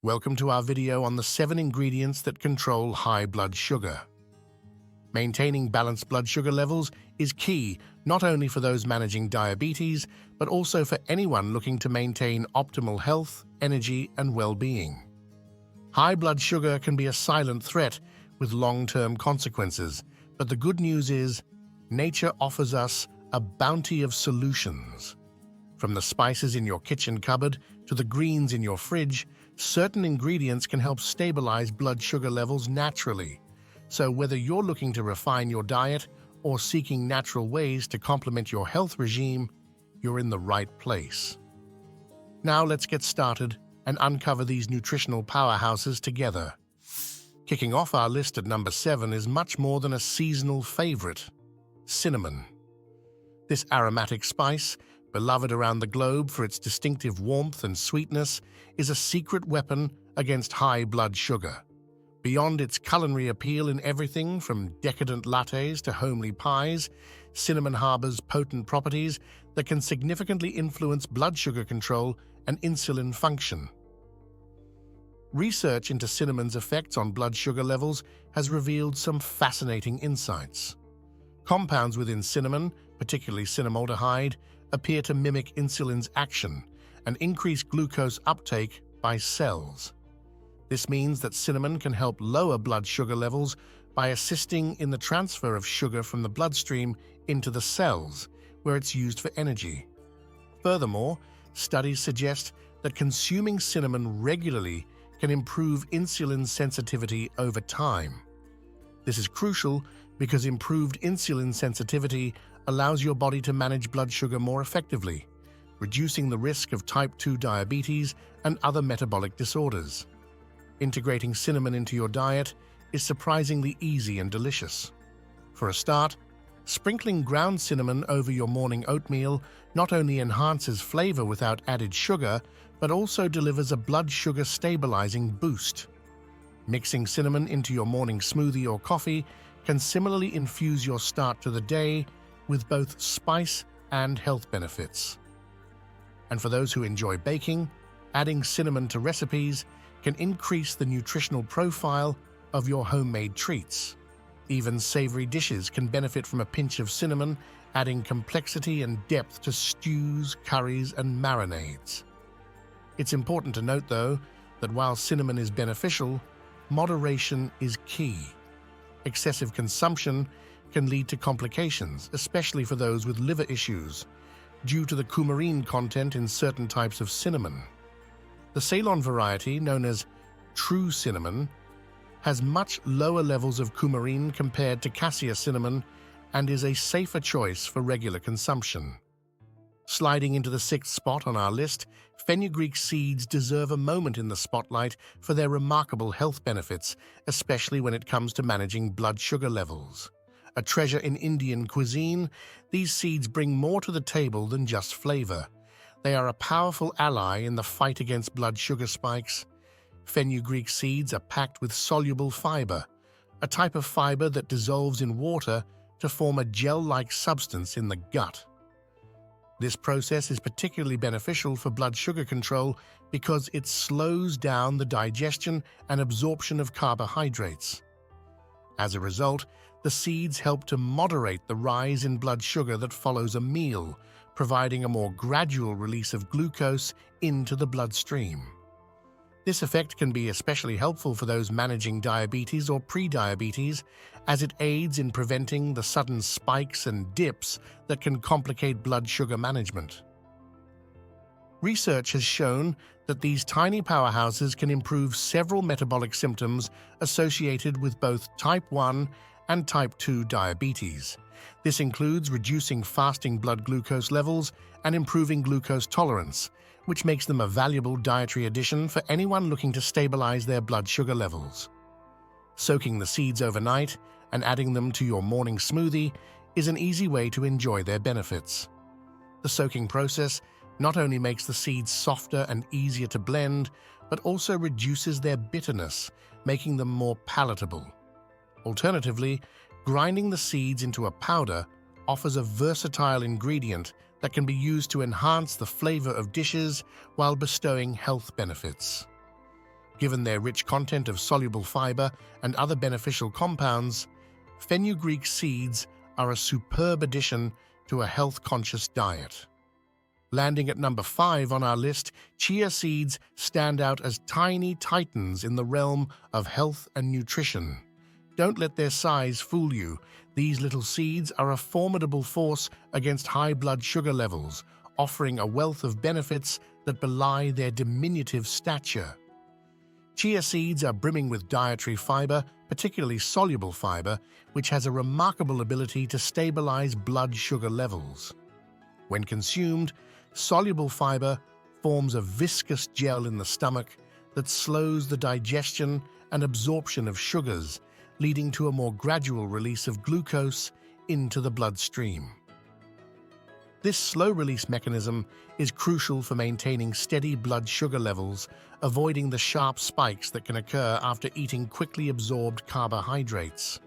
Welcome to our video on the 7 ingredients that control high blood sugar. Maintaining balanced blood sugar levels is key not only for those managing diabetes, but also for anyone looking to maintain optimal health, energy, and well-being. High blood sugar can be a silent threat with long-term consequences, but the good news is nature offers us a bounty of solutions. From the spices in your kitchen cupboard to the greens in your fridge, certain ingredients can help stabilize blood sugar levels naturally. So whether you're looking to refine your diet or seeking natural ways to complement your health regime, you're in the right place. Now let's get started and uncover these nutritional powerhouses together. Kicking off our list at number 7 is much more than a seasonal favorite: cinnamon. This aromatic spice, beloved around the globe for its distinctive warmth and sweetness, is a secret weapon against high blood sugar. Beyond its culinary appeal in everything from decadent lattes to homely pies, cinnamon harbors potent properties that can significantly influence blood sugar control and insulin function. Research into cinnamon's effects on blood sugar levels has revealed some fascinating insights. Compounds within cinnamon, particularly cinnamaldehyde, appear to mimic insulin's action and increase glucose uptake by cells. This means that cinnamon can help lower blood sugar levels by assisting in the transfer of sugar from the bloodstream into the cells, where it's used for energy. Furthermore, studies suggest that consuming cinnamon regularly can improve insulin sensitivity over time. This is crucial because improved insulin sensitivity allows your body to manage blood sugar more effectively, reducing the risk of type 2 diabetes and other metabolic disorders. Integrating cinnamon into your diet is surprisingly easy and delicious. For a start, sprinkling ground cinnamon over your morning oatmeal not only enhances flavor without added sugar, but also delivers a blood sugar stabilizing boost. Mixing cinnamon into your morning smoothie or coffee can similarly infuse your start to the day with both spice and health benefits. And for those who enjoy baking, adding cinnamon to recipes can increase the nutritional profile of your homemade treats. Even savory dishes can benefit from a pinch of cinnamon, adding complexity and depth to stews, curries, and marinades. It's important to note, though, that while cinnamon is beneficial, moderation is key. Excessive consumption can lead to complications, especially for those with liver issues, due to the coumarin content in certain types of cinnamon. The Ceylon variety, known as true cinnamon, has much lower levels of coumarin compared to cassia cinnamon and is a safer choice for regular consumption. Sliding into the 6th spot on our list, fenugreek seeds deserve a moment in the spotlight for their remarkable health benefits, especially when it comes to managing blood sugar levels. A treasure in Indian cuisine, these seeds bring more to the table than just flavor. They are a powerful ally in the fight against blood sugar spikes. Fenugreek seeds are packed with soluble fiber, a type of fiber that dissolves in water to form a gel-like substance in the gut. This process is particularly beneficial for blood sugar control because it slows down the digestion and absorption of carbohydrates. As a result, the seeds help to moderate the rise in blood sugar that follows a meal, providing a more gradual release of glucose into the bloodstream. This effect can be especially helpful for those managing diabetes or prediabetes, as it aids in preventing the sudden spikes and dips that can complicate blood sugar management. Research has shown that these tiny powerhouses can improve several metabolic symptoms associated with both type 1 and type 2 diabetes. This includes reducing fasting blood glucose levels and improving glucose tolerance, which makes them a valuable dietary addition for anyone looking to stabilize their blood sugar levels. Soaking the seeds overnight and adding them to your morning smoothie is an easy way to enjoy their benefits. The soaking process not only makes the seeds softer and easier to blend, but also reduces their bitterness, making them more palatable. Alternatively, grinding the seeds into a powder offers a versatile ingredient that can be used to enhance the flavor of dishes while bestowing health benefits. Given their rich content of soluble fiber and other beneficial compounds, fenugreek seeds are a superb addition to a health-conscious diet. Landing at number 5 on our list, chia seeds stand out as tiny titans in the realm of health and nutrition. Don't let their size fool you. These little seeds are a formidable force against high blood sugar levels, offering a wealth of benefits that belie their diminutive stature. Chia seeds are brimming with dietary fiber, particularly soluble fiber, which has a remarkable ability to stabilize blood sugar levels. When consumed, soluble fiber forms a viscous gel in the stomach that slows the digestion and absorption of sugars, leading to a more gradual release of glucose into the bloodstream. This slow-release mechanism is crucial for maintaining steady blood sugar levels, avoiding the sharp spikes that can occur after eating quickly absorbed carbohydrates.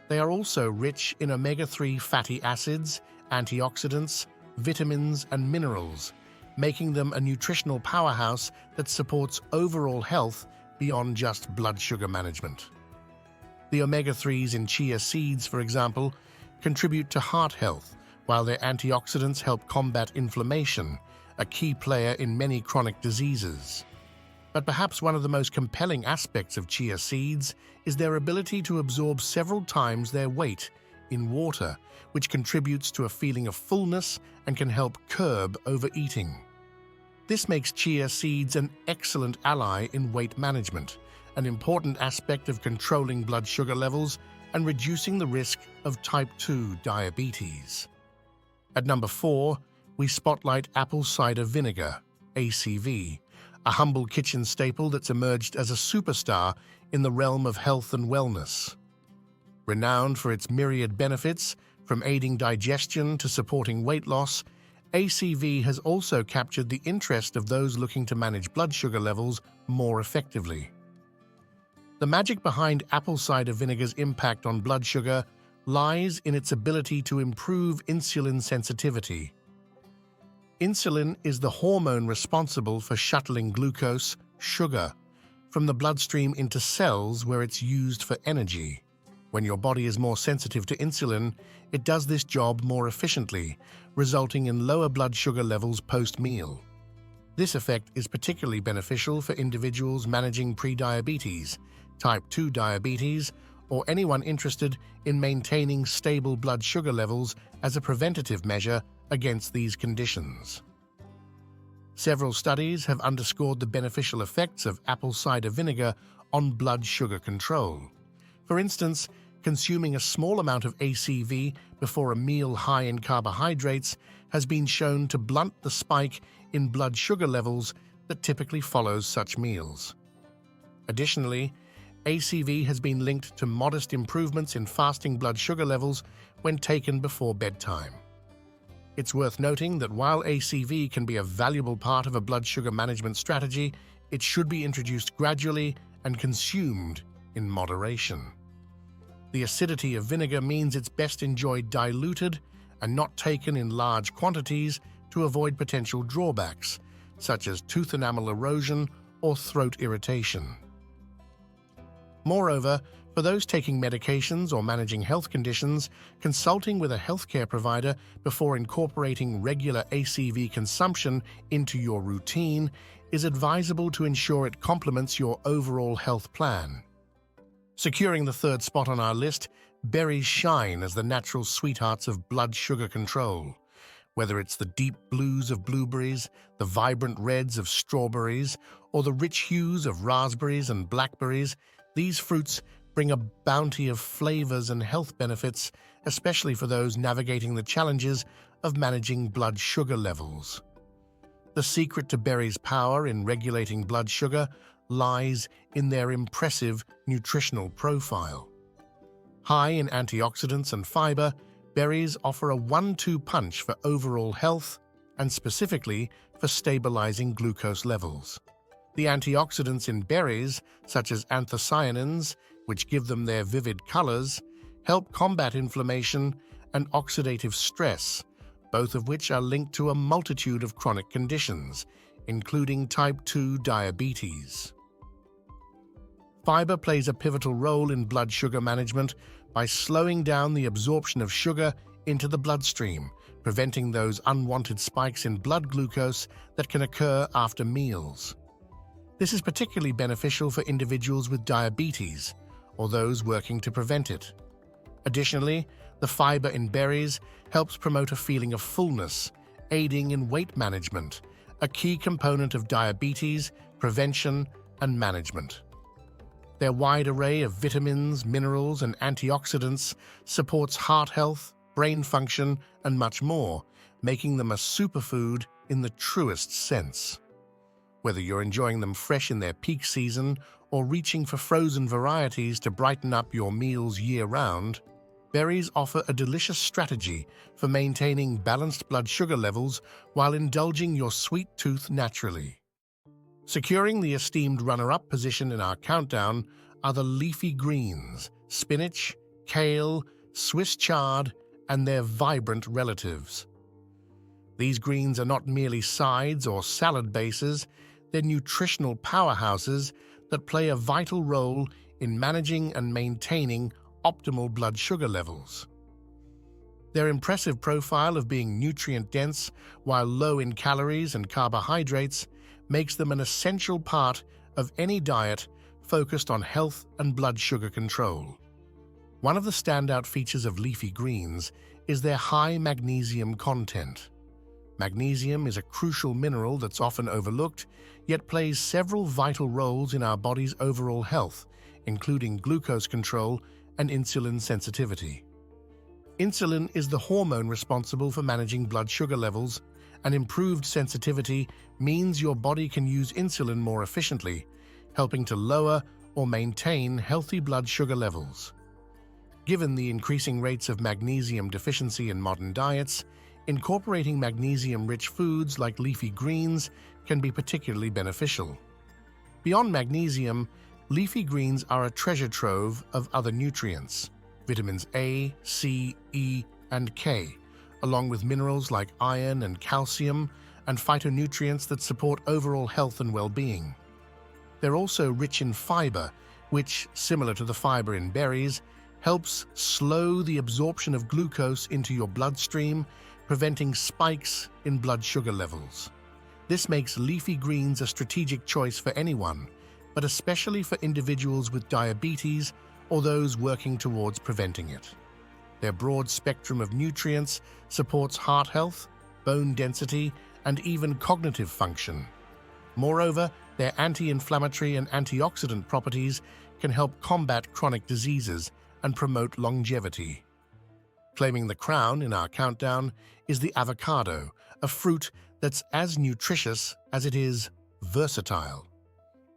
They are also rich in omega-3 fatty acids, antioxidants, vitamins, and minerals, making them a nutritional powerhouse that supports overall health beyond just blood sugar management. The omega-3s in chia seeds, for example, contribute to heart health, while their antioxidants help combat inflammation, a key player in many chronic diseases. But perhaps one of the most compelling aspects of chia seeds is their ability to absorb several times their weight in water, which contributes to a feeling of fullness and can help curb overeating. This makes chia seeds an excellent ally in weight management, an important aspect of controlling blood sugar levels and reducing the risk of type 2 diabetes. At number 4, we spotlight apple cider vinegar, ACV, a humble kitchen staple that's emerged as a superstar in the realm of health and wellness. Renowned for its myriad benefits, from aiding digestion to supporting weight loss, ACV has also captured the interest of those looking to manage blood sugar levels more effectively. The magic behind apple cider vinegar's impact on blood sugar lies in its ability to improve insulin sensitivity. Insulin is the hormone responsible for shuttling glucose, sugar, from the bloodstream into cells where it's used for energy. When your body is more sensitive to insulin, it does this job more efficiently, resulting in lower blood sugar levels post-meal. This effect is particularly beneficial for individuals managing prediabetes, type 2 diabetes, or anyone interested in maintaining stable blood sugar levels as a preventative measure against these conditions. Several studies have underscored the beneficial effects of apple cider vinegar on blood sugar control. For instance, consuming a small amount of ACV before a meal high in carbohydrates has been shown to blunt the spike in blood sugar levels that typically follows such meals. Additionally, ACV has been linked to modest improvements in fasting blood sugar levels when taken before bedtime. It's worth noting that while ACV can be a valuable part of a blood sugar management strategy, it should be introduced gradually and consumed in moderation. The acidity of vinegar means it's best enjoyed diluted and not taken in large quantities to avoid potential drawbacks, such as tooth enamel erosion or throat irritation. Moreover, for those taking medications or managing health conditions, consulting with a healthcare provider before incorporating regular ACV consumption into your routine is advisable to ensure it complements your overall health plan. Securing the 3rd spot on our list, berries shine as the natural sweethearts of blood sugar control. Whether it's the deep blues of blueberries, the vibrant reds of strawberries, or the rich hues of raspberries and blackberries, these fruits bring a bounty of flavors and health benefits, especially for those navigating the challenges of managing blood sugar levels. The secret to berries' power in regulating blood sugar lies in their impressive nutritional profile. High in antioxidants and fiber, berries offer a 1-2 punch for overall health and specifically for stabilizing glucose levels. The antioxidants in berries, such as anthocyanins, which give them their vivid colors, help combat inflammation and oxidative stress, both of which are linked to a multitude of chronic conditions, including type 2 diabetes. Fiber plays a pivotal role in blood sugar management by slowing down the absorption of sugar into the bloodstream, preventing those unwanted spikes in blood glucose that can occur after meals. This is particularly beneficial for individuals with diabetes or those working to prevent it. Additionally, the fiber in berries helps promote a feeling of fullness, aiding in weight management, a key component of diabetes prevention and management. Their wide array of vitamins, minerals, and antioxidants supports heart health, brain function, and much more, making them a superfood in the truest sense. Whether you're enjoying them fresh in their peak season or reaching for frozen varieties to brighten up your meals year-round, berries offer a delicious strategy for maintaining balanced blood sugar levels while indulging your sweet tooth naturally. Securing the esteemed runner-up position in our countdown are the leafy greens, spinach, kale, Swiss chard, and their vibrant relatives. These greens are not merely sides or salad bases, they're nutritional powerhouses that play a vital role in managing and maintaining optimal blood sugar levels. Their impressive profile of being nutrient-dense while low in calories and carbohydrates makes them an essential part of any diet focused on health and blood sugar control. One of the standout features of leafy greens is their high magnesium content. Magnesium is a crucial mineral that's often overlooked, yet plays several vital roles in our body's overall health, including glucose control and insulin sensitivity. Insulin is the hormone responsible for managing blood sugar levels, and improved sensitivity means your body can use insulin more efficiently, helping to lower or maintain healthy blood sugar levels. Given the increasing rates of magnesium deficiency in modern diets, incorporating magnesium-rich foods like leafy greens can be particularly beneficial. Beyond magnesium, leafy greens are a treasure trove of other nutrients, vitamins A, C, E, and K, along with minerals like iron and calcium, and phytonutrients that support overall health and well-being. They're also rich in fiber, which, similar to the fiber in berries, helps slow the absorption of glucose into your bloodstream, preventing spikes in blood sugar levels. This makes leafy greens a strategic choice for anyone, but especially for individuals with diabetes or those working towards preventing it. Their broad spectrum of nutrients supports heart health, bone density, and even cognitive function. Moreover, their anti-inflammatory and antioxidant properties can help combat chronic diseases and promote longevity. Claiming the crown in our countdown is the avocado, a fruit that's as nutritious as it is versatile.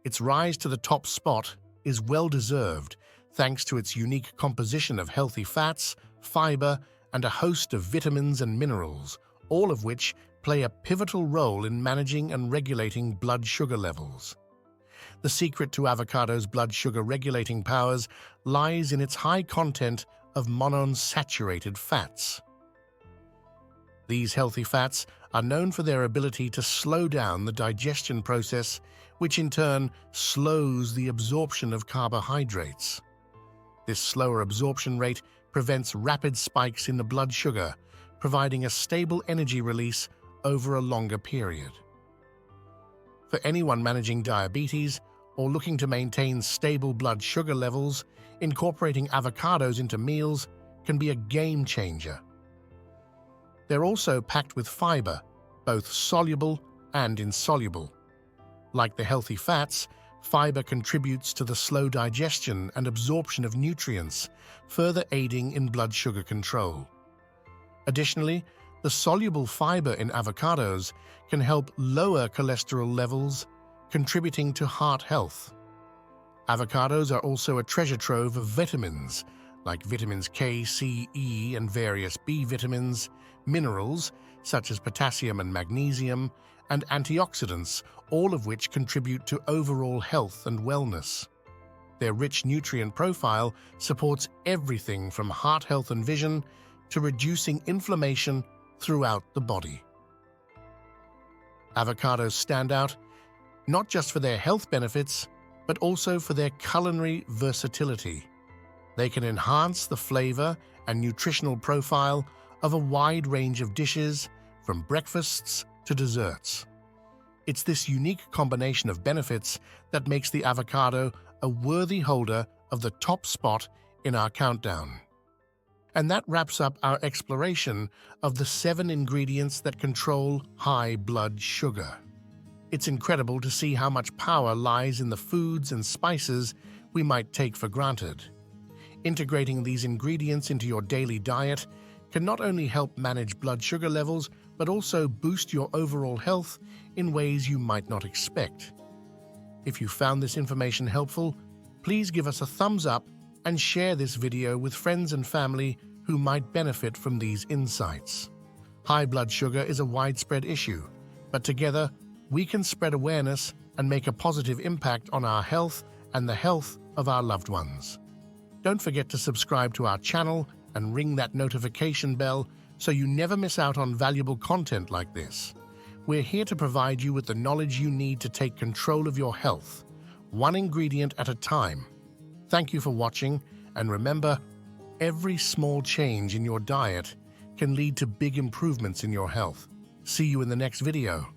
Its rise to the top spot is well-deserved thanks to its unique composition of healthy fats, fiber, and a host of vitamins and minerals, all of which play a pivotal role in managing and regulating blood sugar levels. The secret to avocado's blood sugar regulating powers lies in its high content of monounsaturated fats. These healthy fats are known for their ability to slow down the digestion process, which in turn slows the absorption of carbohydrates. This slower absorption rate prevents rapid spikes in the blood sugar, providing a stable energy release over a longer period. For anyone managing diabetes or looking to maintain stable blood sugar levels, incorporating avocados into meals can be a game changer. They're also packed with fiber, both soluble and insoluble. Like the healthy fats, fiber contributes to the slow digestion and absorption of nutrients, further aiding in blood sugar control. Additionally, the soluble fiber in avocados can help lower cholesterol levels, contributing to heart health. Avocados are also a treasure trove of vitamins, like vitamins K, C, E, and various B vitamins, minerals, such as potassium and magnesium, and antioxidants, all of which contribute to overall health and wellness. Their rich nutrient profile supports everything from heart health and vision to reducing inflammation throughout the body. Avocados stand out not just for their health benefits, but also for their culinary versatility. They can enhance the flavor and nutritional profile of a wide range of dishes, from breakfasts to desserts. It's this unique combination of benefits that makes the avocado a worthy holder of the top spot in our countdown. And that wraps up our exploration of the 7 ingredients that control high blood sugar. It's incredible to see how much power lies in the foods and spices we might take for granted. Integrating these ingredients into your daily diet can not only help manage blood sugar levels, but also boost your overall health in ways you might not expect. If you found this information helpful, please give us a thumbs up and share this video with friends and family who might benefit from these insights. High blood sugar is a widespread issue, but together we can spread awareness and make a positive impact on our health and the health of our loved ones. Don't forget to subscribe to our channel and ring that notification bell so you never miss out on valuable content like this. We're here to provide you with the knowledge you need to take control of your health, one ingredient at a time. Thank you for watching, and remember, every small change in your diet can lead to big improvements in your health. See you in the next video.